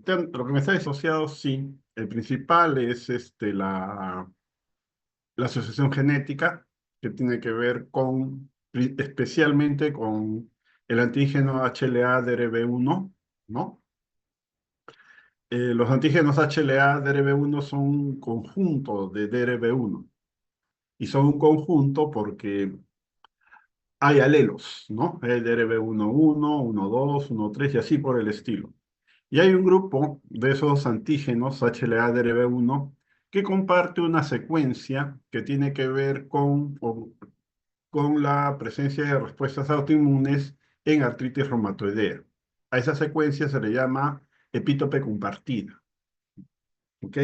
Lo que me está disociado, sí. El principal es la asociación genética, que tiene que ver especialmente con el antígeno HLA-DRB1, ¿no? Los antígenos HLA-DRB1 son un conjunto de DRB1 y son un conjunto porque hay alelos, ¿no? El DRB11, 12, 13 y así por el estilo. Y hay un grupo de esos antígenos HLA-DRB1 que comparte una secuencia que tiene que ver con la presencia de respuestas autoinmunes en artritis reumatoidea. A esa secuencia se le llama epítope compartida. ¿Ok?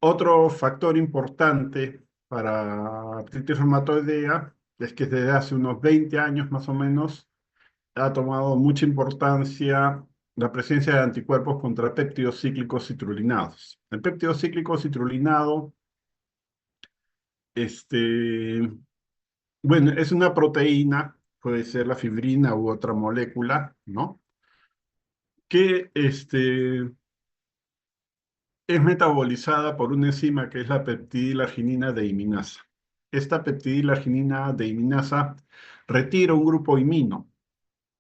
Otro factor importante para artritis reumatoidea es que desde hace unos 20 años más o menos ha tomado mucha importancia la presencia de anticuerpos contra péptidos cíclicos citrulinados. El péptido cíclico citrulinado, este, bueno, es una proteína, puede ser la fibrina u otra molécula, ¿no? Que es metabolizada por una enzima que es la peptidilarginina dehiminasa. Esta peptidilarginina dehiminasa retira un grupo imino,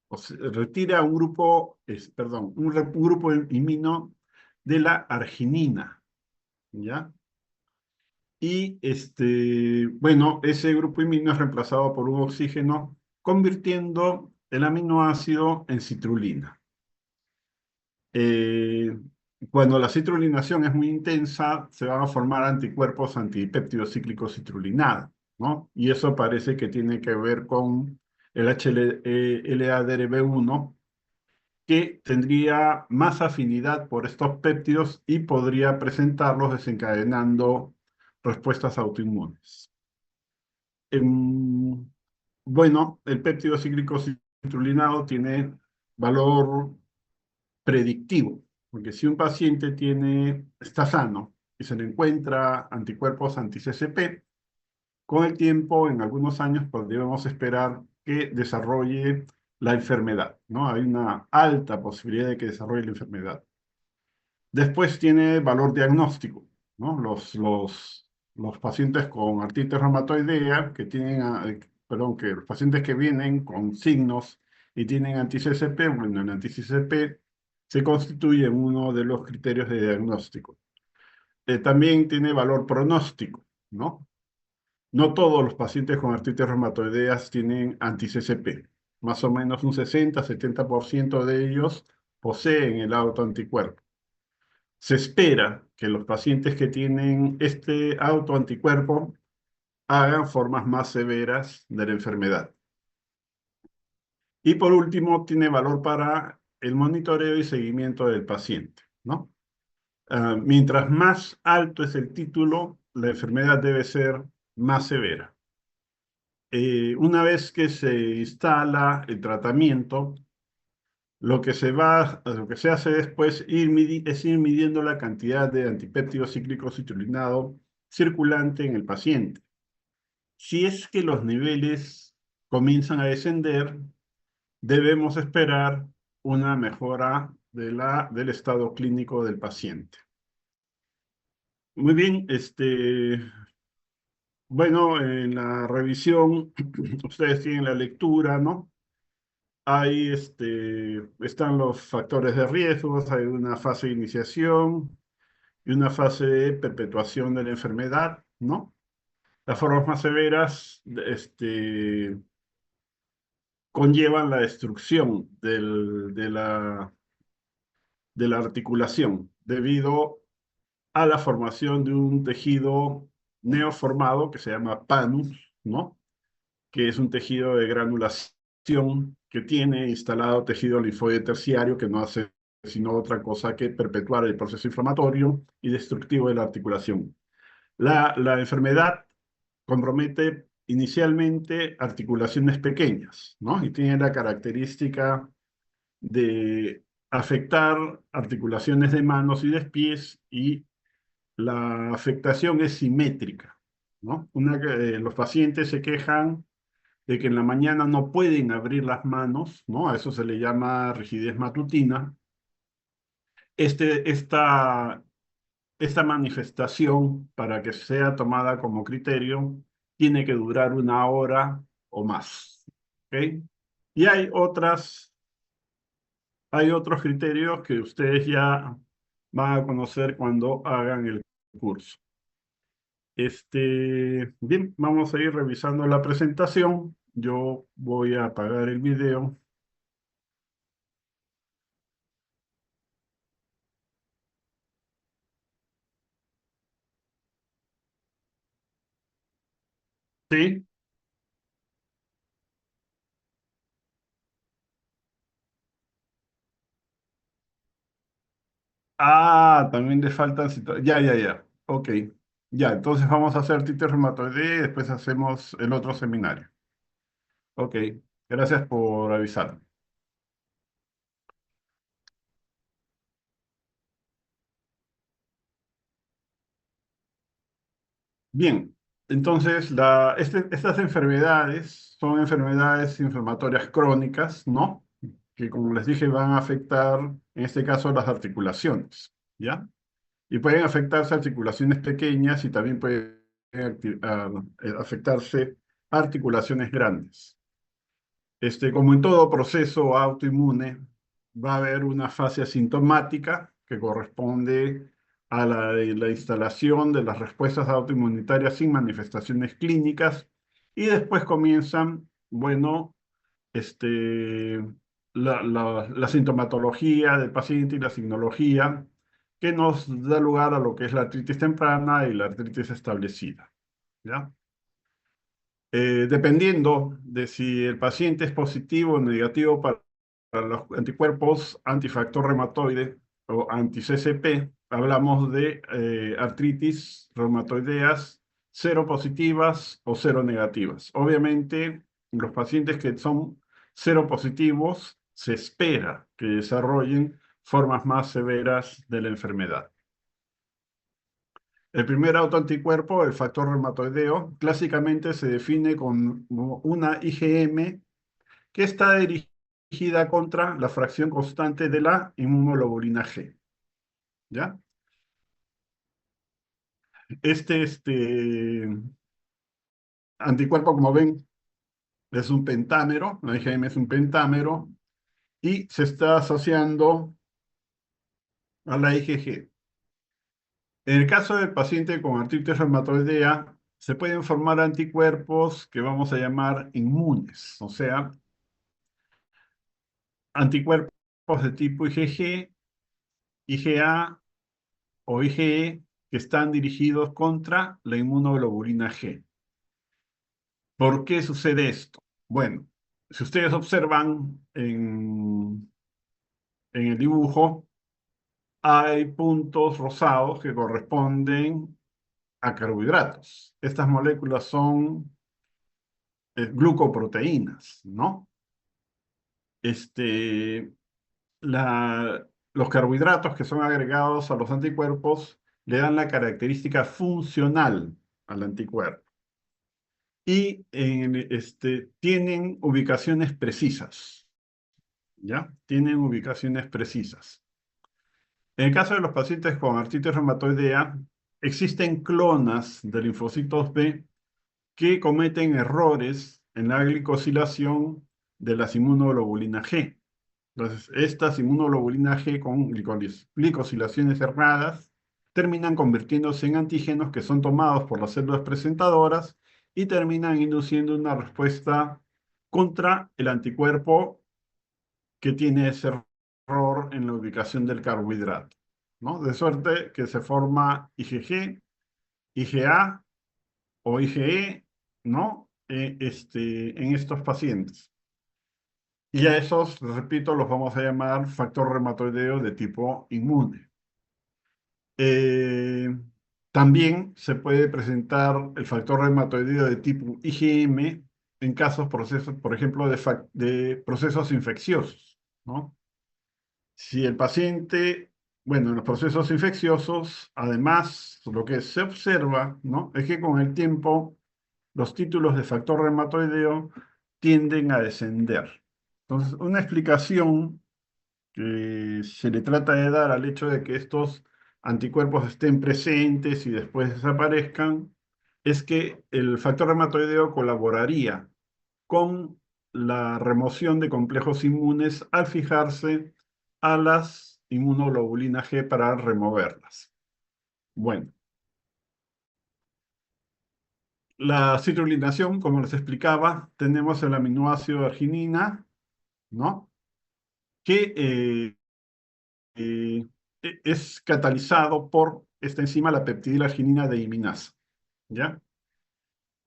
o sea, retira un grupo, perdón, un grupo imino de la arginina, ¿ya? Y bueno, ese grupo imino es reemplazado por un oxígeno, convirtiendo el aminoácido en citrulina. Eh, Cuando la citrulinación es muy intensa, se van a formar anticuerpos antipéptidos cíclicos citrulinados, ¿no? Y eso parece que tiene que ver con el HLA-DRB1, que tendría más afinidad por estos péptidos y podría presentarlos desencadenando respuestas autoinmunes. Em, bueno, el péptido cíclico citrulinado tiene valor predictivo, porque si un paciente está sano y se le encuentra anticuerpos anti-CCP, con el tiempo, en algunos años, pues debemos esperar que desarrolle la enfermedad, ¿no? Hay una alta posibilidad de que desarrolle la enfermedad. Después tiene valor diagnóstico, ¿no? Los pacientes con artritis reumatoidea perdón, que los pacientes que vienen con signos y tienen anti-CCP, bueno, el anti-CCP se constituye en uno de los criterios de diagnóstico. También tiene valor pronóstico, ¿no? No todos los pacientes con artritis reumatoideas tienen anti-CCP. Más o menos un 60-70% de ellos poseen el autoanticuerpo. Se espera que los pacientes que tienen este autoanticuerpo hagan formas más severas de la enfermedad. Y por último, tiene valor para el monitoreo y seguimiento del paciente, ¿no? Mientras más alto es el título, la enfermedad debe ser más severa. Una vez que se instala el tratamiento, lo que se hace después es ir midiendo la cantidad de antipéptido cíclico citrulinado circulante en el paciente. Si es que los niveles comienzan a descender, debemos esperar una mejora del estado clínico del paciente. Muy bien, bueno, en la revisión, ustedes tienen la lectura, ¿no? Ahí están los factores de riesgo, hay una fase de iniciación y una fase de perpetuación de la enfermedad, ¿no? Las formas más severas conllevan la destrucción de la articulación debido a la formación de un tejido neoformado que se llama panus, ¿no? Que es un tejido de granulación que tiene instalado tejido linfoide terciario que no hace sino otra cosa que perpetuar el proceso inflamatorio y destructivo de la articulación. La enfermedad compromete inicialmente articulaciones pequeñas, ¿no? Y tiene la característica de afectar articulaciones de manos y de pies y la afectación es simétrica, ¿no? Los pacientes se quejan de que en la mañana no pueden abrir las manos, ¿no? A eso se le llama rigidez matutina. esta manifestación, para que sea tomada como criterio, tiene que durar 1 hora o más. ¿Ok? Y hay otros criterios que ustedes ya van a conocer cuando hagan el curso. Bien, vamos a ir revisando la presentación. Yo voy a apagar el video. ¿Sí? Ah, también le faltan... Ya, ya, ya. Ok. Ya, entonces vamos a hacer titis reumatoide y después hacemos el otro seminario. Ok. Gracias por avisar. Bien, entonces estas enfermedades son enfermedades inflamatorias crónicas, ¿no? Que como les dije van a afectar, en este caso, las articulaciones, ¿ya? Y pueden afectarse articulaciones pequeñas y también pueden afectarse articulaciones grandes. Como en todo proceso autoinmune, va a haber una fase asintomática que corresponde a la instalación de las respuestas autoinmunitarias sin manifestaciones clínicas y después comienzan, bueno, la sintomatología del paciente y la signología que nos da lugar a lo que es la artritis temprana y la artritis establecida, ¿ya? Dependiendo de si el paciente es positivo o negativo para los anticuerpos antifactor reumatoide o anti-CCP, hablamos de artritis reumatoideas cero positivas o cero negativas. Obviamente, los pacientes que son cero positivos se espera que desarrollen formas más severas de la enfermedad. El primer autoanticuerpo, el factor reumatoideo, clásicamente se define con una IgM que está dirigida contra la fracción constante de la inmunoglobulina G. ¿Ya? Este anticuerpo, como ven, es un pentámero, la IgM es un pentámero, y se está asociando a la IgG. En el caso del paciente con artritis reumatoidea, se pueden formar anticuerpos que vamos a llamar inmunes, o sea, anticuerpos de tipo IgG, IgA o IgE que están dirigidos contra la inmunoglobulina G. ¿Por qué sucede esto? Bueno, si ustedes observan en el dibujo, hay puntos rosados que corresponden a carbohidratos. Estas moléculas son glucoproteínas, ¿no? Este, los carbohidratos que son agregados a los anticuerpos le dan la característica funcional al anticuerpo y tienen ubicaciones precisas, ¿ya? Tienen ubicaciones precisas. En el caso de los pacientes con artritis reumatoidea, existen clonas de linfocitos B que cometen errores en la glicosilación de las inmunoglobulinas G. Entonces, estas inmunoglobulinas G con glicosilaciones erradas terminan convirtiéndose en antígenos que son tomados por las células presentadoras y terminan induciendo una respuesta contra el anticuerpo que tiene ese error en la ubicación del carbohidrato, ¿no? De suerte que se forma IgG, IgA o IgE, ¿no? En estos pacientes. Y a esos, repito, los vamos a llamar factor reumatoideo de tipo inmune. Eh, También se puede presentar el factor reumatoideo de tipo IgM en procesos, por ejemplo, de procesos infecciosos, ¿no? Si el paciente, bueno, en los procesos infecciosos, además, lo que se observa, ¿no? Es que con el tiempo los títulos de factor reumatoideo tienden a descender. Entonces, una explicación que se le trata de dar al hecho de que estos anticuerpos estén presentes y después desaparezcan, es que el factor reumatoideo colaboraría con la remoción de complejos inmunes al fijarse a las inmunoglobulinas G para removerlas. Bueno, la citrulinación, como les explicaba, tenemos el aminoácido arginina, ¿no? Que eh, es catalizado por esta enzima, la peptidila arginina dehiminasa, ¿ya?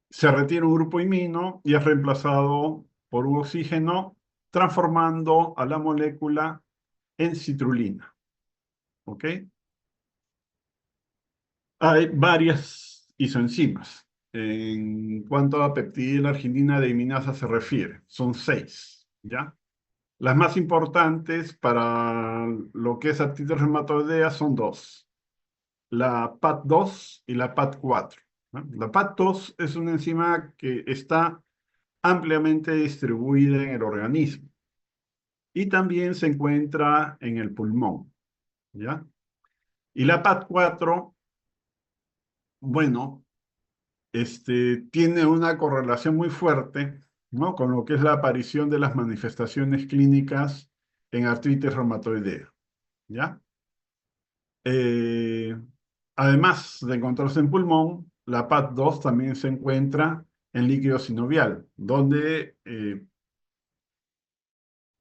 Se retira un grupo imino y es reemplazado por un oxígeno, transformando a la molécula en citrulina, ¿ok? Hay varias isoenzimas. En cuanto a peptidila arginina dehiminasa se refiere, son 6, ¿ya? Las más importantes para lo que es artritis reumatoidea son dos, la PAT2 y la PAT4, ¿no? La PAT2 es una enzima que está ampliamente distribuida en el organismo y también se encuentra en el pulmón, ¿ya? Y la PAT4, bueno, tiene una correlación muy fuerte, ¿no? Con lo que es la aparición de las manifestaciones clínicas en artritis reumatoidea, ¿ya? Eh, Además de encontrarse en pulmón, la PAT2 también se encuentra en líquido sinovial, donde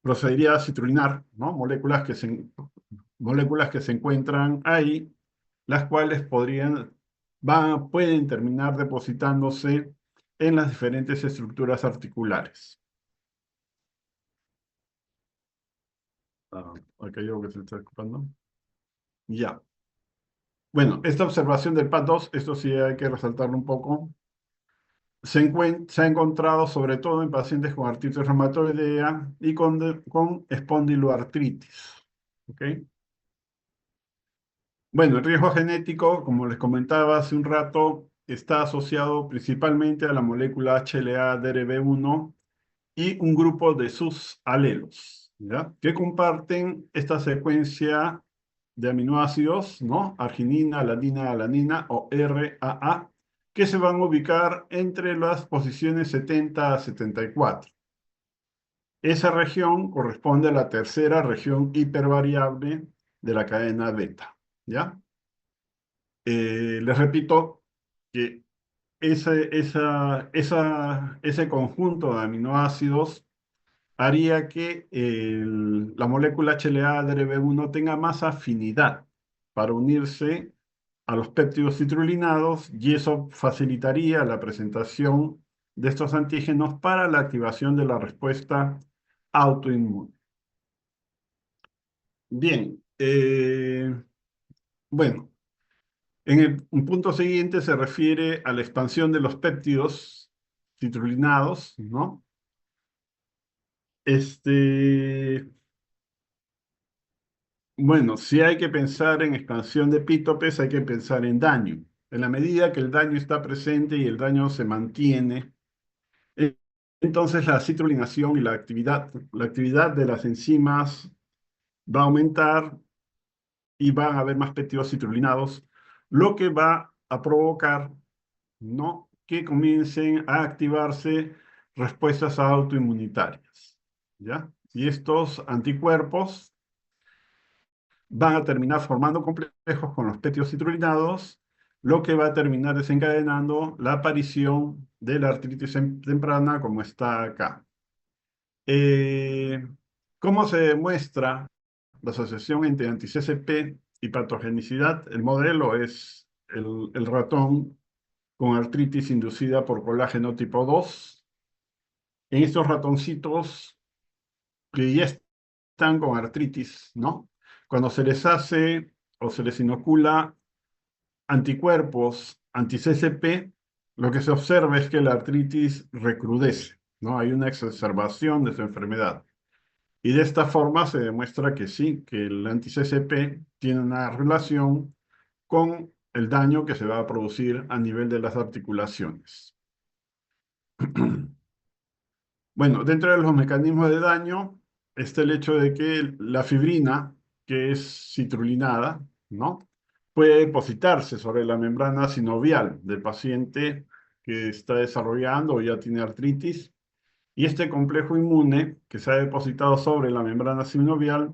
procedería a citrullinar, ¿no? Moléculas que se encuentran ahí, las cuales pueden terminar depositándose en las diferentes estructuras articulares. Acá hay algo que se está ocupando. Ya. Bueno, esta observación del PAT2, esto sí hay que resaltarlo un poco, se ha encontrado sobre todo en pacientes con artritis reumatoidea y con espondiloartritis. ¿Ok? Bueno, el riesgo genético, como les comentaba hace un rato, está asociado principalmente a la molécula HLA-DRB1 y un grupo de sus alelos, ¿ya? Que comparten esta secuencia de aminoácidos, ¿no? Arginina, alanina, alanina o RAA, que se van a ubicar entre las posiciones 70 a 74. Esa región corresponde a la tercera región hipervariable de la cadena beta, ¿ya? Les repito que ese conjunto de aminoácidos haría que la molécula HLA-DRB1 tenga más afinidad para unirse a los péptidos citrulinados y eso facilitaría la presentación de estos antígenos para la activación de la respuesta autoinmune. Bien, bueno, un punto siguiente se refiere a la expansión de los péptidos citrulinados, ¿no? Bueno, si hay que pensar en expansión de epítopes, hay que pensar en daño. En la medida que el daño está presente y el daño se mantiene, eh, entonces la citrulinación y la actividad de las enzimas va a aumentar y van a haber más péptidos citrulinados, lo que va a provocar, ¿no?, que comiencen a activarse respuestas autoinmunitarias, ¿ya? Y estos anticuerpos van a terminar formando complejos con los péptidos citrulinados, lo que va a terminar desencadenando la aparición de la artritis temprana, como está acá. Eh, ¿Cómo se demuestra la asociación entre anti-CCP y patogenicidad? El modelo es el ratón con artritis inducida por colágeno tipo 2. En estos ratoncitos que ya están con artritis, ¿no? Cuando se les hace o se les inocula anticuerpos anti-CCP, lo que se observa es que la artritis recrudece, ¿no? Hay una exacerbación de su enfermedad. Y de esta forma se demuestra que sí, que el anti-CCP tiene una relación con el daño que se va a producir a nivel de las articulaciones. Bueno, dentro de los mecanismos de daño, está el hecho de que la fibrina, que es citrulinada, ¿no? Puede depositarse sobre la membrana sinovial del paciente que está desarrollando o ya tiene artritis. Y este complejo inmune que se ha depositado sobre la membrana sinovial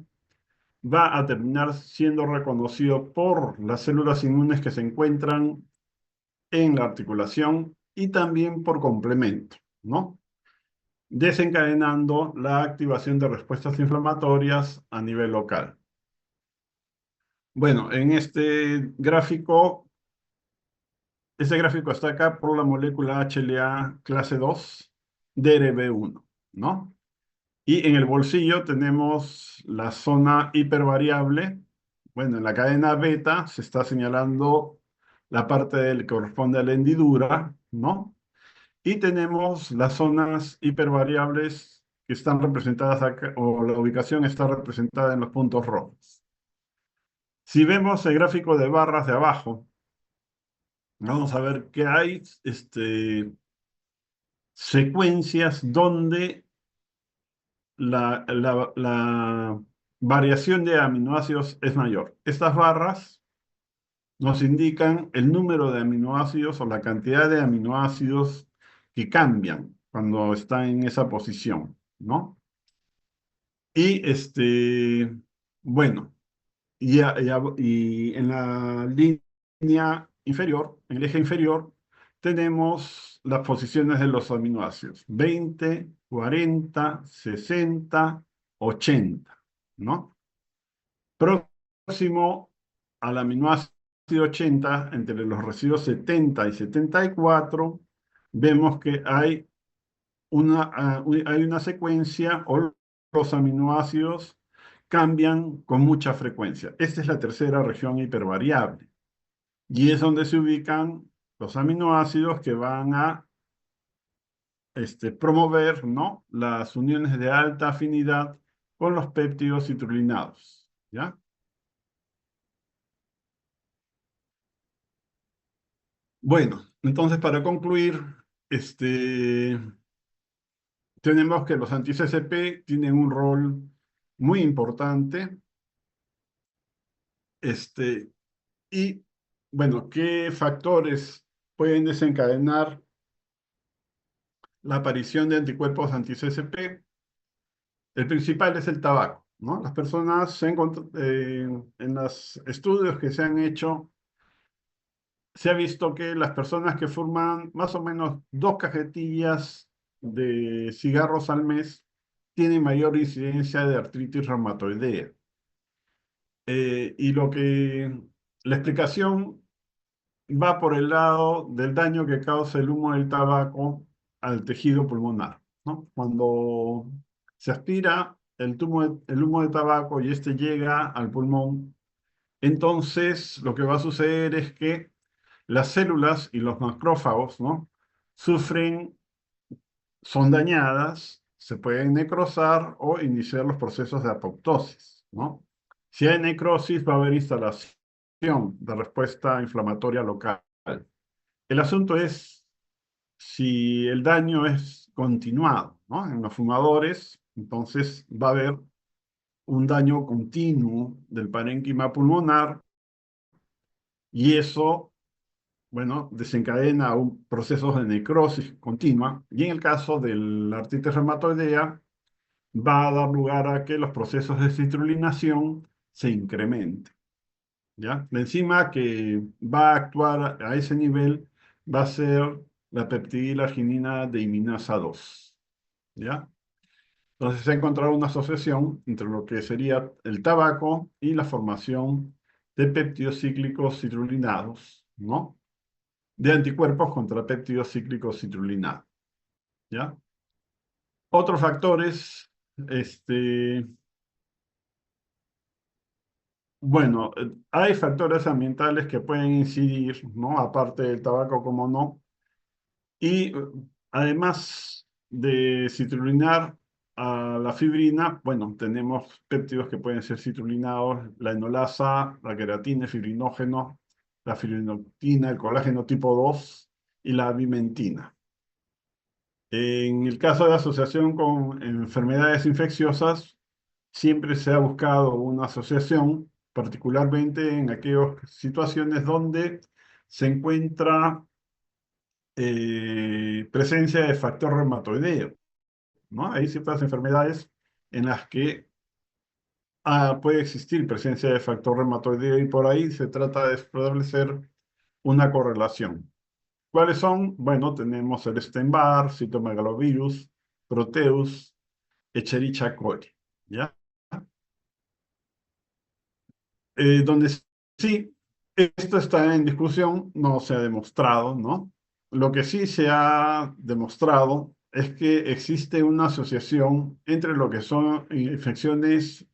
va a terminar siendo reconocido por las células inmunes que se encuentran en la articulación y también por complemento, ¿no? Desencadenando la activación de respuestas inflamatorias a nivel local. Bueno, en este gráfico está acá por la molécula HLA clase 2, DRB1, ¿no? Y en el bolsillo tenemos la zona hipervariable. Bueno, en la cadena beta se está señalando la parte que corresponde a la hendidura, ¿no? Y tenemos las zonas hipervariables que están representadas acá, o la ubicación está representada en los puntos rojos. Si vemos el gráfico de barras de abajo, vamos a ver que hay secuencias donde la variación de aminoácidos es mayor. Estas barras nos indican el número de aminoácidos o la cantidad de aminoácidos que cambian cuando están en esa posición, ¿no? Y bueno, y en la línea inferior, en el eje inferior, tenemos las posiciones de los aminoácidos: 20, 40, 60, 80, ¿no? Próximo al aminoácido 80, entre los residuos 70 y 74, vemos que hay una secuencia o los aminoácidos cambian con mucha frecuencia. Esta es la tercera región hipervariable y es donde se ubican los aminoácidos que van a promover, ¿no?, las uniones de alta afinidad con los péptidos citrulinados, ¿ya? Bueno, entonces para concluir, tenemos que los anti-CCP tienen un rol muy importante, y bueno, ¿qué factores pueden desencadenar la aparición de anticuerpos anti-CCP? El principal es el tabaco, ¿no? Las personas en los estudios que se han hecho, se ha visto que las personas que fuman más o menos 2 cajetillas de cigarros al mes tienen mayor incidencia de artritis reumatoidea. Y la explicación va por el lado del daño que causa el humo del tabaco al tejido pulmonar, ¿no? Cuando se aspira el humo de tabaco y este llega al pulmón, entonces lo que va a suceder es que las células y los macrófagos, ¿no?, sufren, son dañadas, se pueden necrosar o iniciar los procesos de apoptosis, ¿no? Si hay necrosis, va a haber instalación de respuesta inflamatoria local. El asunto es si el daño es continuado, ¿no? En los fumadores, entonces va a haber un daño continuo del parénquima pulmonar y eso, bueno, desencadena procesos de necrosis continua, y en el caso de la artritis reumatoidea va a dar lugar a que los procesos de citrulinación se incrementen, ¿ya? La enzima que va a actuar a ese nivel va a ser la peptidila arginina deaminasa 2, ¿ya? Entonces se ha encontrado una asociación entre lo que sería el tabaco y la formación de péptidos cíclicos citrulinados, ¿no?, de anticuerpos contra péptidos cíclicos citrulinados, ¿ya? Otros factores, bueno, hay factores ambientales que pueden incidir, ¿no?, aparte del tabaco, como no, y además de citrulinar a la fibrina, bueno, tenemos péptidos que pueden ser citrulinados: la enolasa, la queratina, el fibrinógeno, la fibrinolactina, el colágeno tipo 2 y la vimentina. En el caso de asociación con enfermedades infecciosas, siempre se ha buscado una asociación, particularmente en aquellas situaciones donde se encuentra presencia de factor reumatoideo, ¿no? Hay ciertas enfermedades en las que puede existir presencia de factor reumatoideo y por ahí se trata de establecer una correlación. ¿Cuáles son? Bueno, tenemos el Epstein-Barr, citomegalovirus, Proteus, Escherichia coli, ¿ya? Donde sí, esto está en discusión, no se ha demostrado, ¿no? Lo que sí se ha demostrado es que existe una asociación entre lo que son infecciones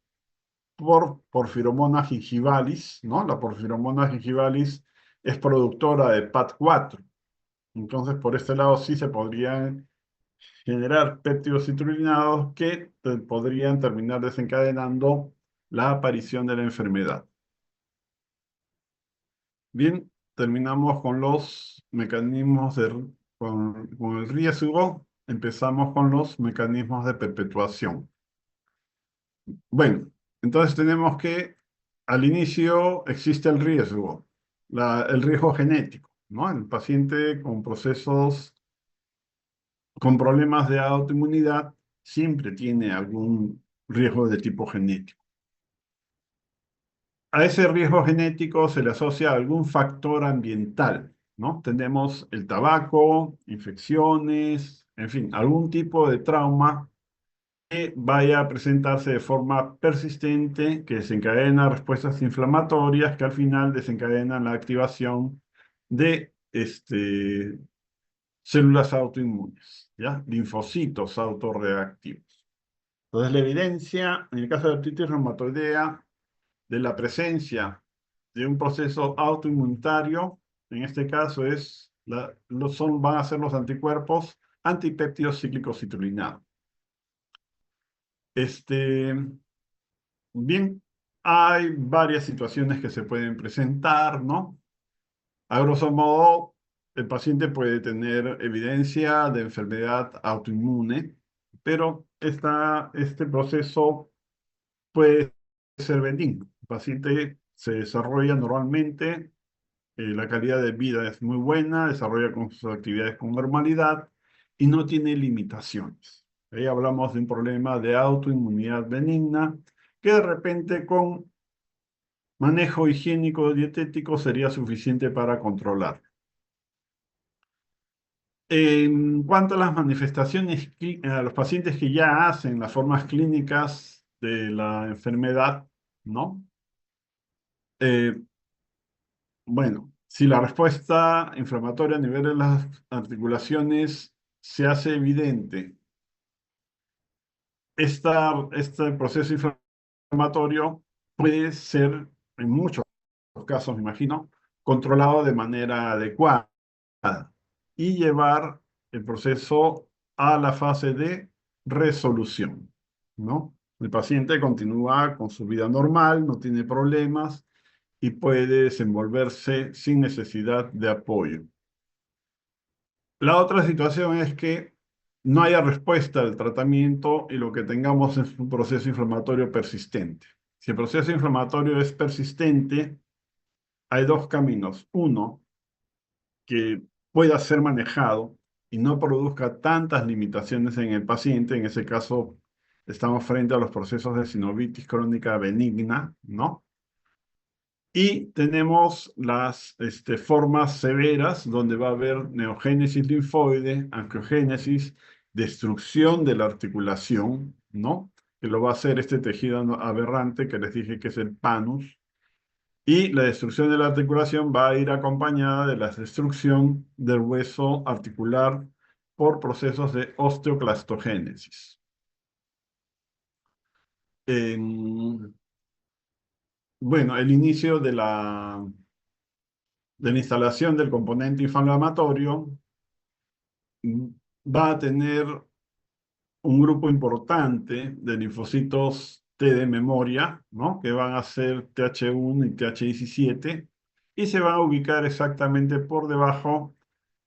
por Porphyromonas gingivalis, ¿no? La Porphyromonas gingivalis es productora de PAD4. Entonces, por este lado sí se podrían generar péptidos citrulinados que podrían terminar desencadenando la aparición de la enfermedad. Bien, terminamos con los mecanismos con el riesgo. Empezamos con los mecanismos de perpetuación. Bueno, entonces tenemos que al inicio existe el riesgo, el riesgo genético, ¿no? El paciente con procesos, con problemas de autoinmunidad siempre tiene algún riesgo de tipo genético. A ese riesgo genético se le asocia algún factor ambiental, ¿no? Tenemos el tabaco, infecciones, en fin, algún tipo de trauma que vaya a presentarse de forma persistente, que desencadena respuestas inflamatorias que al final desencadenan la activación de células autoinmunes, ¿ya? Linfocitos autorreactivos. Entonces, la evidencia, en el caso de artritis reumatoidea, de la presencia de un proceso autoinmunitario, en este caso van a ser los anticuerpos antipéptidos cíclicos citrulinados. Bien, hay varias situaciones que se pueden presentar, ¿no? A grosso modo, el paciente puede tener evidencia de enfermedad autoinmune, pero este proceso puede ser benigno. El paciente se desarrolla normalmente, la calidad de vida es muy buena, desarrolla con sus actividades con normalidad y no tiene limitaciones. Ahí hablamos de un problema de autoinmunidad benigna que de repente con manejo higiénico dietético sería suficiente para controlar. En cuanto a las manifestaciones, a los pacientes que ya hacen las formas clínicas de la enfermedad, ¿no? Eh, bueno, si la respuesta inflamatoria a nivel de las articulaciones se hace evidente, este proceso inflamatorio puede ser, en muchos casos, me imagino, controlado de manera adecuada y llevar el proceso a la fase de resolución, ¿no? El paciente continúa con su vida normal, no tiene problemas y puede desenvolverse sin necesidad de apoyo. La otra situación es que no haya respuesta al tratamiento y lo que tengamos es un proceso inflamatorio persistente. Si el proceso inflamatorio es persistente, hay dos caminos. Uno, que pueda ser manejado y no produzca tantas limitaciones en el paciente. En ese caso, estamos frente a los procesos de sinovitis crónica benigna, ¿no? Y tenemos las formas severas, donde va a haber neogénesis linfoide, angiogénesis, destrucción de la articulación, ¿no? Que lo va a hacer este tejido aberrante que les dije que es el panus. Y la destrucción de la articulación va a ir acompañada de la destrucción del hueso articular por procesos de osteoclastogénesis. Bueno, el inicio de la instalación del componente inflamatorio mm, va a tener un grupo importante de linfocitos T de memoria, ¿no? Que van a ser TH1 y TH17 y se van a ubicar exactamente por debajo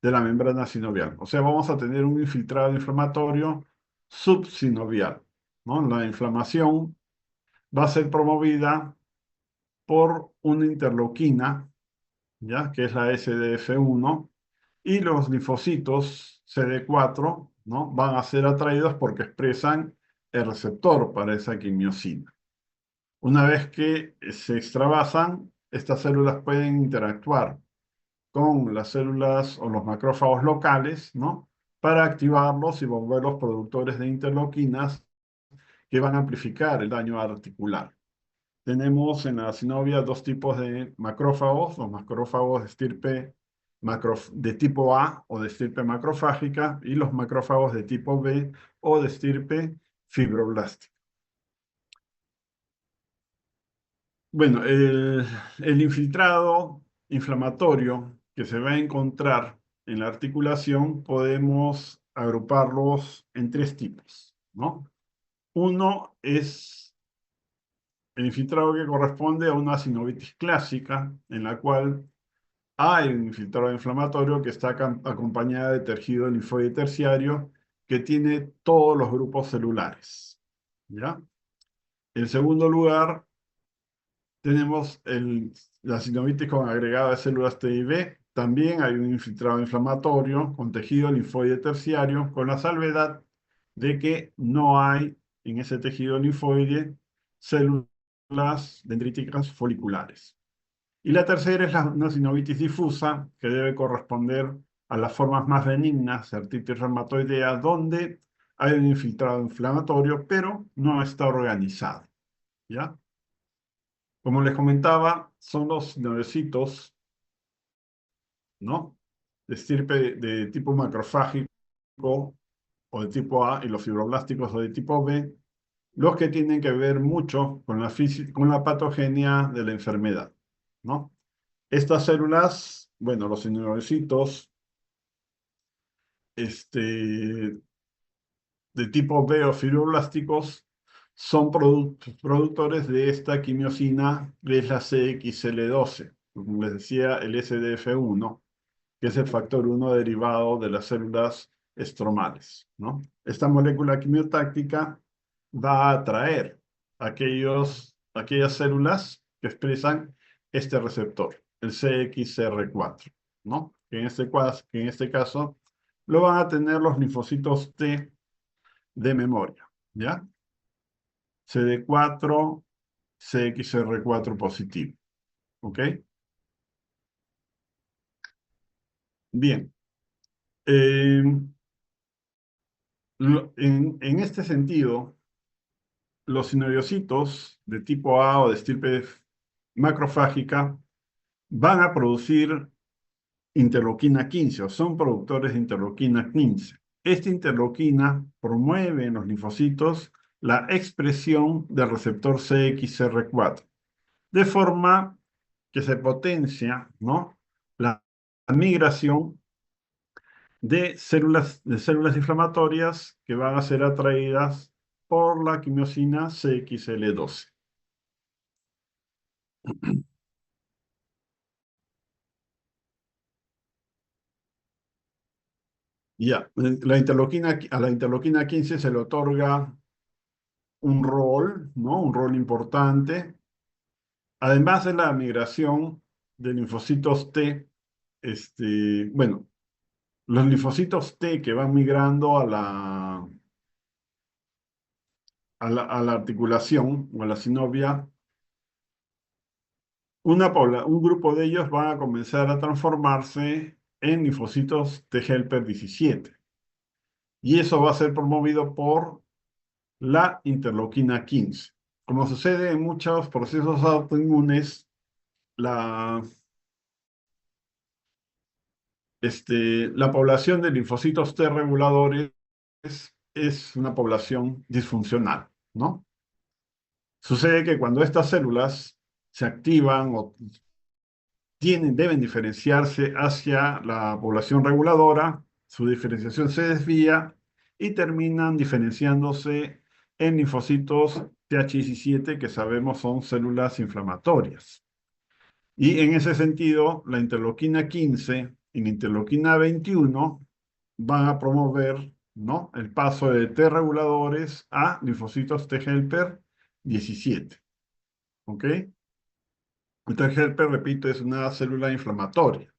de la membrana sinovial. O sea, vamos a tener un infiltrado inflamatorio subsinovial, ¿no? La inflamación va a ser promovida por una interleuquina, ¿ya? Que es la SDF1, y los linfocitos CD4, ¿no? Van a ser atraídos porque expresan el receptor para esa quimiosina. Una vez que se extravasan, estas células pueden interactuar con las células o los macrófagos locales, ¿no? Para activarlos y volverlos productores de interleuquinas que van a amplificar el daño articular. Tenemos en la synovia dos tipos de macrófagos, los macrófagos de estirpe de tipo A o de estirpe macrofágica y los macrófagos de tipo B o de estirpe fibroblástica. Bueno, el infiltrado inflamatorio que se va a encontrar en la articulación podemos agruparlos en tres tipos, ¿no? Uno es el infiltrado que corresponde a una sinovitis clásica, en la cual hay un infiltrado inflamatorio que está acompañado de tejido linfoide terciario que tiene todos los grupos celulares, ¿ya? En segundo lugar, tenemos la sinovitis con agregado de células T y B. También hay un infiltrado inflamatorio con tejido linfoide terciario, con la salvedad de que no hay en ese tejido linfoide células dendríticas foliculares. Y la tercera es una sinovitis difusa, que debe corresponder a las formas más benignas de artritis reumatoidea, donde hay un infiltrado inflamatorio, pero no está organizado, ¿ya? Como les comentaba, son los nodocitos, ¿no? De estirpe de tipo macrofágico o de tipo A y los fibroblásticos o de tipo B, los que tienen que ver mucho con la patogenia de la enfermedad, ¿no? Estas células, bueno, los nodocitos, de tipo B o fibroblásticos, son productores de esta quimiosina, que es la CXL12, como les decía, el SDF1, que es el factor 1 derivado de las células estromales, ¿no? Esta molécula quimiotáctica va a atraer aquellas células que expresan este receptor, el CXR4, ¿no? Que en este caso lo van a tener los linfocitos T de memoria, ¿ya? CD4, CXR4 positivo, ¿ok? Bien. Eh, en este sentido, los sinoviocitos de tipo A o de estirpe macrofágica van a producir interleuquina 15 o son productores de interleuquina 15. Esta interleuquina promueve en los linfocitos la expresión del receptor CXR4, de forma que se potencia, ¿no? La migración de células inflamatorias que van a ser atraídas por la quimiosina CXL12. Ya, a la interleuquina 15 se le otorga un rol, ¿no? Un rol importante. Además de la migración de linfocitos T, bueno, los linfocitos T que van migrando a la articulación o a la sinovia, un grupo de ellos van a comenzar a transformarse en linfocitos T helper 17. Y eso va a ser promovido por la interleuquina 15. Como sucede en muchos procesos autoinmunes, la, la población de linfocitos T reguladores es una población disfuncional, ¿no? Sucede que cuando estas células se activan o deben diferenciarse hacia la población reguladora, su diferenciación se desvía y terminan diferenciándose en linfocitos TH17, que sabemos son células inflamatorias. Y en ese sentido, la interleuquina 15 y la interleuquina 21 van a promover, ¿no?, el paso de T reguladores a linfocitos T helper 17. ¿Ok? Entonces, helper, repito, es una célula inflamatoria.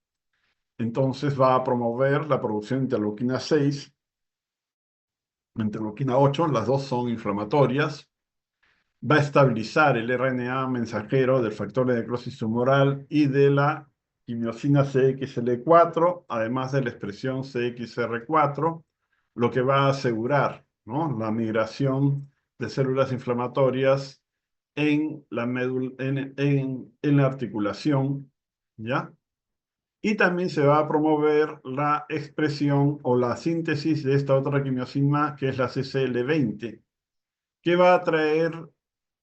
Entonces va a promover la producción de interleuquina 6, interleuquina 8, las dos son inflamatorias. Va a estabilizar el RNA mensajero del factor de necrosis tumoral y de la quimiosina CXL4, además de la expresión CXR4, lo que va a asegurar, ¿no?, la migración de células inflamatorias en la en la articulación, ¿ya? Y también se va a promover la expresión o la síntesis de esta otra quimiosina, que es la CCL20, que va a traer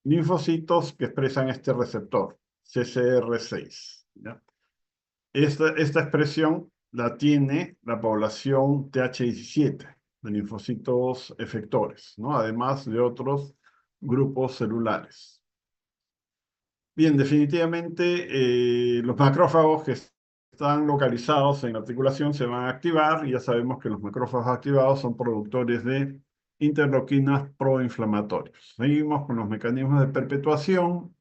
linfocitos que expresan este receptor, CCR6. ¿Ya? Esta expresión la tiene la población TH17, de linfocitos efectores, ¿no?, además de otros grupos celulares. Bien, definitivamente los macrófagos que están localizados en la articulación se van a activar, y ya sabemos que los macrófagos activados son productores de interleuquinas proinflamatorios. Seguimos con los mecanismos de perpetuación.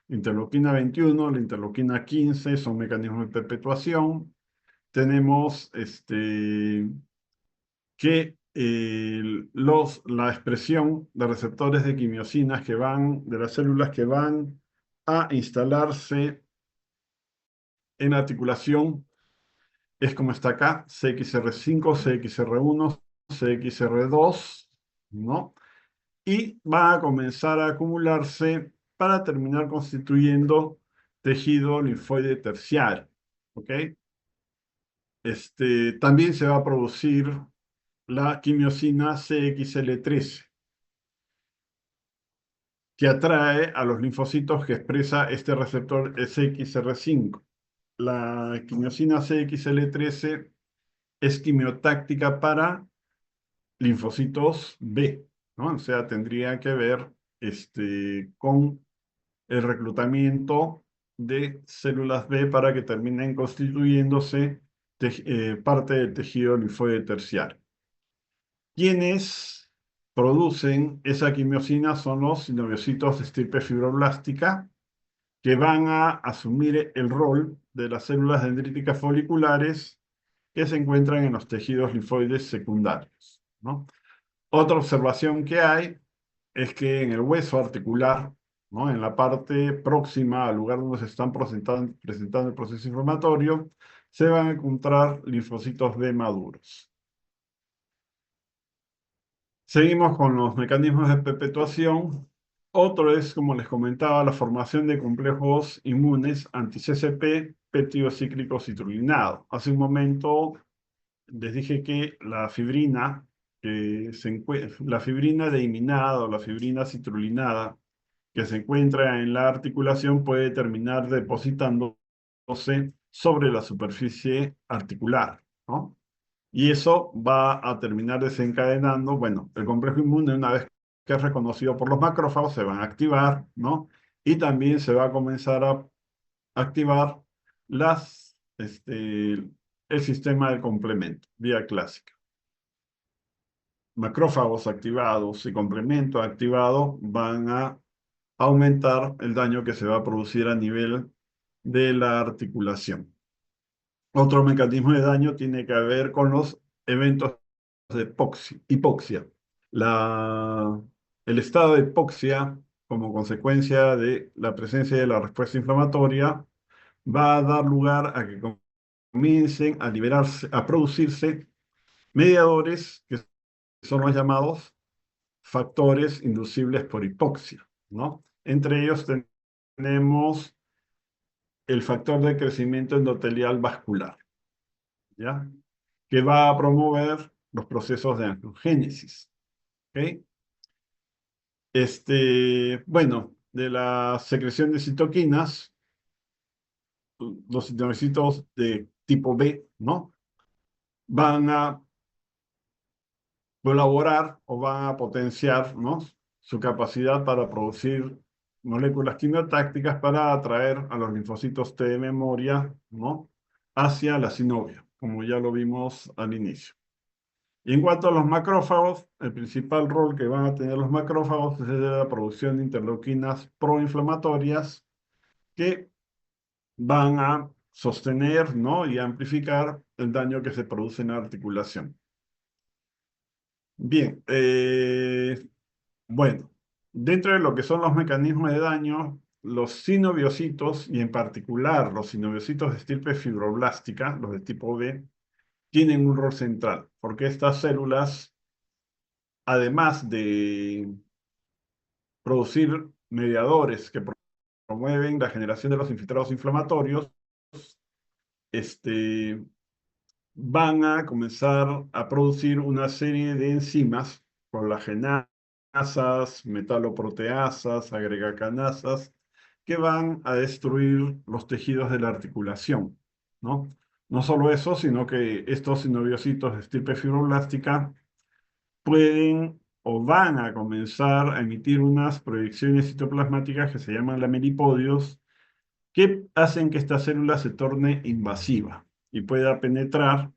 Interleuquina 21, la interleuquina 15 son mecanismos de perpetuación. Tenemos que la expresión de receptores de quimiosinas de las células que van a instalarse en la articulación es como está acá: CXR5, CXR1, CXR2, ¿no? Y va a comenzar a acumularse para terminar constituyendo tejido linfoide terciario, ¿ok? También se va a producir la quimiosina CXL13, que atrae a los linfocitos que expresa este receptor CXR5. La quimiosina CXL13 es quimiotáctica para linfocitos B, ¿no? O sea, tendría que ver con el reclutamiento de células B para que terminen constituyéndose parte del tejido linfoide terciario. Quienes producen esa quimiosina son los sinocitos de estirpe fibroblástica, que van a asumir el rol de las células dendríticas foliculares que se encuentran en los tejidos linfoides secundarios, ¿no? Otra observación que hay es que en el hueso articular, ¿no?, en la parte próxima al lugar donde se están presentando el proceso inflamatorio, se van a encontrar linfocitos B maduros. Seguimos con los mecanismos de perpetuación. Otro es, como les comentaba, la formación de complejos inmunes anti-CCP peptidocíclico citrulinado. Hace un momento les dije que la fibrina, la fibrina deiminada o la fibrina citrulinada que se encuentra en la articulación puede terminar depositándose sobre la superficie articular, ¿no? Y eso va a terminar desencadenando, bueno, el complejo inmune, una vez que es reconocido por los macrófagos, se van a activar, ¿no? Y también se va a comenzar a activar el sistema de complemento, vía clásica. Macrófagos activados y complemento activado van a aumentar el daño que se va a producir a nivel de la articulación. Otro mecanismo de daño tiene que ver con los eventos de hipoxia. El estado de hipoxia, como consecuencia de la presencia de la respuesta inflamatoria, va a dar lugar a que comiencen a liberarse, a producirse mediadores que son los llamados factores inducibles por hipoxia, ¿no? Entre ellos tenemos el factor de crecimiento endotelial vascular, ¿ya?, que va a promover los procesos de angiogénesis, ¿ok? Bueno, de la secreción de citoquinas, los citocitos de tipo B, ¿no?, van a colaborar o van a potenciar, ¿no?, su capacidad para producir moléculas quimiotácticas para atraer a los linfocitos T de memoria, ¿no?, hacia la sinovia, como ya lo vimos al inicio. Y en cuanto a los macrófagos, el principal rol que van a tener los macrófagos es la producción de interleuquinas proinflamatorias que van a sostener, ¿no? y amplificar el daño que se produce en la articulación. Bien, bueno, dentro de lo que son los mecanismos de daño, los sinoviocitos, y en particular los sinoviocitos de estirpe fibroblástica, los de tipo B, tienen un rol central, porque estas células, además de producir mediadores que promueven la generación de los infiltrados inflamatorios, este, van a comenzar a producir una serie de enzimas, colagenasas, metaloproteasas, agregacanasas, que van a destruir los tejidos de la articulación, ¿no? No solo eso, sino que estos sinoviocitos de estirpe fibroblástica pueden o van a comenzar a emitir unas proyecciones citoplasmáticas que se llaman lamelipodios, que hacen que esta célula se torne invasiva y pueda penetrar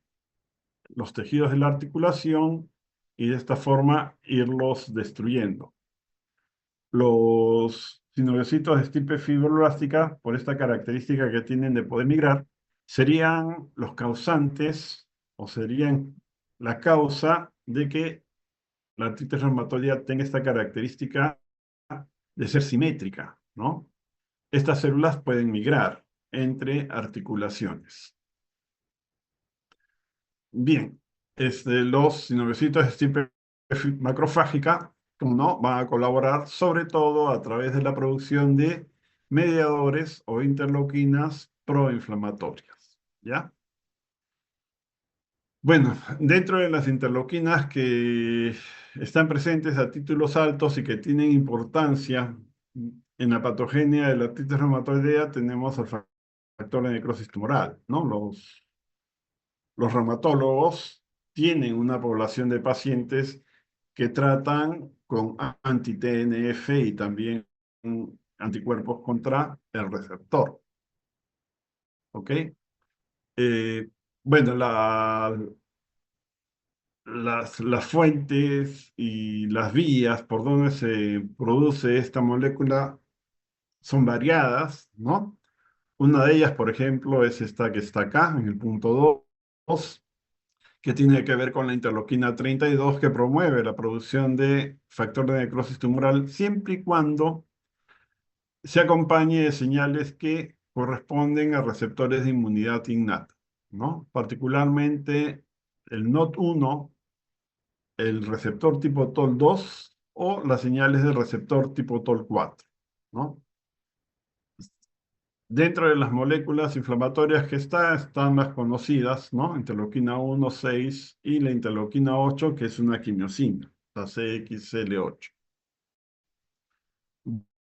los tejidos de la articulación y de esta forma irlos destruyendo. Los sinoviocitos de estirpe fibroblástica, por esta característica que tienen de poder migrar, serían los causantes o serían la causa de que la artritis reumatoidea tenga esta característica de ser simétrica, ¿no? Estas células pueden migrar entre articulaciones. Bien, los sinovecitos de estirpe macrofágica, como no, van a colaborar sobre todo a través de la producción de mediadores o interleuquinas proinflamatorias, ¿ya? Bueno, dentro de las interleuquinas que están presentes a títulos altos y que tienen importancia en la patogenia de la artritis reumatoidea, tenemos el factor de necrosis tumoral, ¿no? Los reumatólogos tienen una población de pacientes que tratan con anti-TNF y también anticuerpos contra el receptor. ¿Ok? Bueno, las fuentes y las vías por donde se produce esta molécula son variadas, ¿no? Una de ellas, por ejemplo, es esta que está acá, en el punto 2, que tiene que ver con la interleuquina 32, que promueve la producción de factor de necrosis tumoral siempre y cuando se acompañe de señales que corresponden a receptores de inmunidad innata, ¿no? Particularmente el NOT1, el receptor tipo TOL2 o las señales del receptor tipo TOL4, ¿no? Dentro de las moléculas inflamatorias que están las conocidas, ¿no? Interleuquina 1, 6 y la interleuquina 8, que es una quimiosina, la CXL8.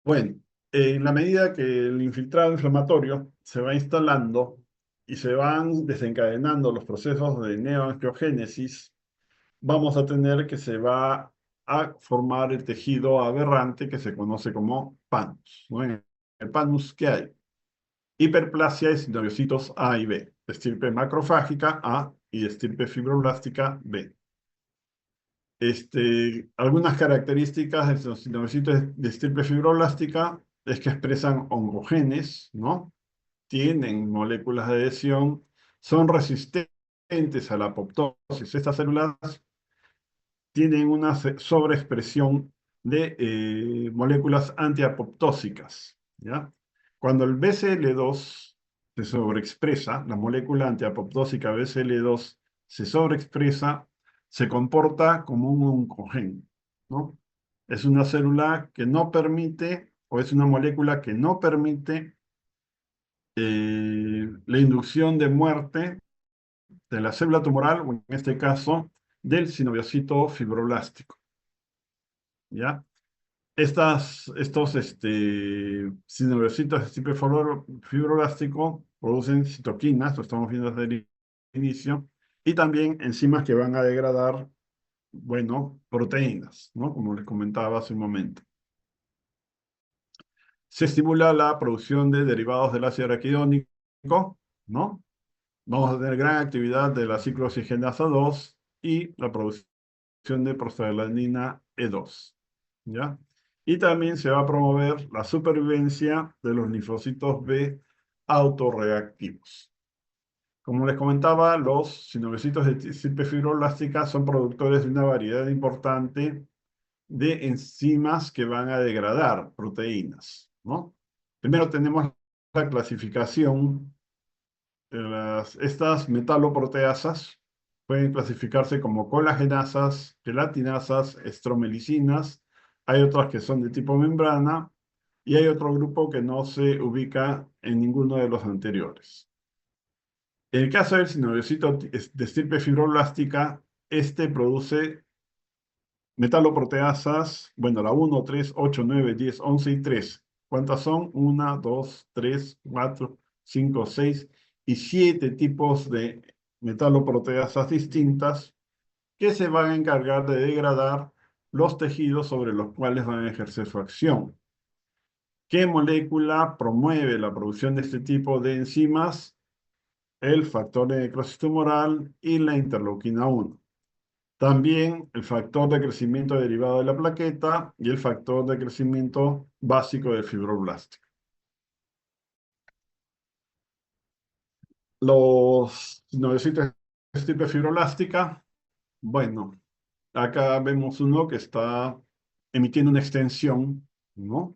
Bueno, en la medida que el infiltrado inflamatorio se va instalando y se van desencadenando los procesos de neoangiogénesis, vamos a tener que se va a formar el tejido aberrante que se conoce como panus, ¿no? En el panus, ¿qué hay? Hiperplasia de sinoviocitos A y B, de estirpe macrofágica A y de estirpe fibroblástica B. Algunas características de los sinovecitos de estirpe fibroblástica es que expresan oncogenes, ¿no? Tienen moléculas de adhesión, son resistentes a la apoptosis. Estas células tienen una sobreexpresión de moléculas antiapoptósicas, ¿ya? Cuando el BCL2 se sobreexpresa, la molécula antiapoptósica BCL2 se sobreexpresa, se comporta como un oncogen, ¿no? Es una célula que no permite, o es una molécula que no permite la inducción de muerte de la célula tumoral, o en este caso, del sinoviocito fibroblástico, ¿ya? Estos sinoviocitos de tipo fibroblástico producen citoquinas, lo estamos viendo desde el inicio, y también enzimas que van a degradar, bueno, proteínas, ¿no? Como les comentaba hace un momento. Se estimula la producción de derivados del ácido araquidónico, ¿no? Vamos a tener gran actividad de la ciclooxigenasa 2 y la producción de prostaglandina E2, ¿ya? Y también se va a promover la supervivencia de los linfocitos B autorreactivos. Como les comentaba, los sinovecitos de estirpe fibroblástica son productores de una variedad importante de enzimas que van a degradar proteínas, ¿no? Primero tenemos la clasificación. Estas metaloproteasas pueden clasificarse como colagenasas, gelatinasas, estromelicinas. Hay otras que son de tipo membrana y hay otro grupo que no se ubica en ninguno de los anteriores. En el caso del sinovecito de estirpe fibroblástica, este produce metaloproteasas, bueno, la 1, 3, 8, 9, 10, 11 y 3. ¿Cuántas son? 1, 2, 3, 4, 5, 6 y 7 tipos de metaloproteasas distintas que se van a encargar de degradar los tejidos sobre los cuales van a ejercer su acción. ¿Qué molécula promueve la producción de este tipo de enzimas? El factor de necrosis tumoral y la interleuquina 1. También el factor de crecimiento derivado de la plaqueta y el factor de crecimiento básico del fibroblasto. Los novecitos de tipo fibroblástica, bueno, acá vemos uno que está emitiendo una extensión, ¿no?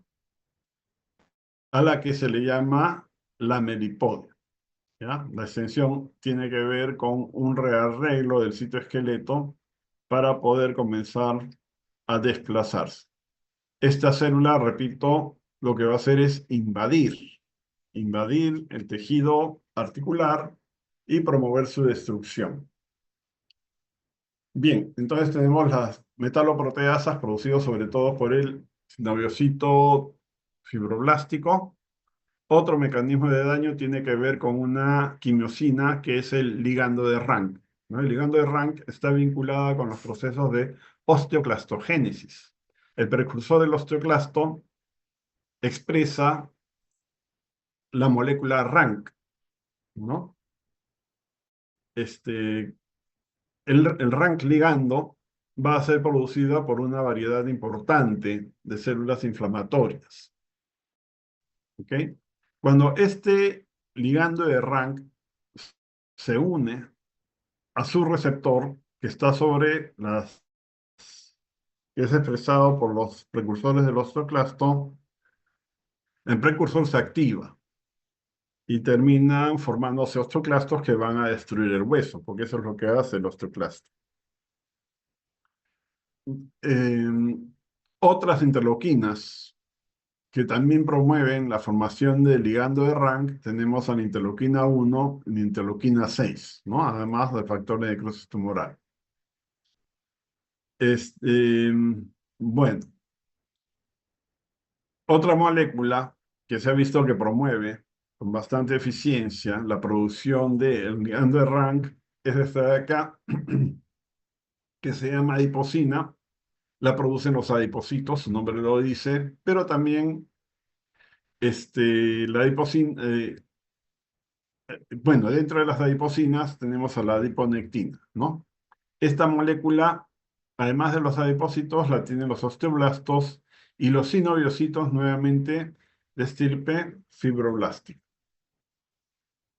A la que se le llama lamelipodia, ¿ya? La extensión tiene que ver con un rearreglo del citoesqueleto para poder comenzar a desplazarse. Esta célula, repito, lo que va a hacer es invadir el tejido articular y promover su destrucción. Bien, entonces tenemos las metaloproteasas producidas sobre todo por el sinoviocito fibroblástico. Otro mecanismo de daño tiene que ver con una quimiosina que es el ligando de Rank, ¿no? El ligando de Rank está vinculado con los procesos de osteoclastogénesis. El precursor del osteoclasto expresa la molécula RANK, ¿no? El RANK ligando va a ser producida por una variedad importante de células inflamatorias, ¿ok? Cuando este ligando de RANK se une a su receptor, que está sobre que es expresado por los precursores del osteoclasto, el precursor se activa y terminan formándose osteoclastos que van a destruir el hueso, porque eso es lo que hace el osteoclasto. Eh, Otras interleuquinas que también promueven la formación del ligando de Rank, tenemos a la interleuquina 1 y la interleuquina 6, ¿no? Además del factor de necrosis tumoral. Bueno, otra molécula que se ha visto que promueve con bastante eficiencia la producción del ligando de Rank es esta de acá, que se llama adiposina. La producen los adipocitos, su nombre lo dice, pero también la adiposina, bueno, dentro de las adiposinas tenemos a la adiponectina, ¿no? Esta molécula, además de los adipocitos, la tienen los osteoblastos y los sinoviocitos nuevamente de estirpe fibroblástica.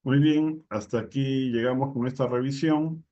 Muy bien, hasta aquí llegamos con esta revisión.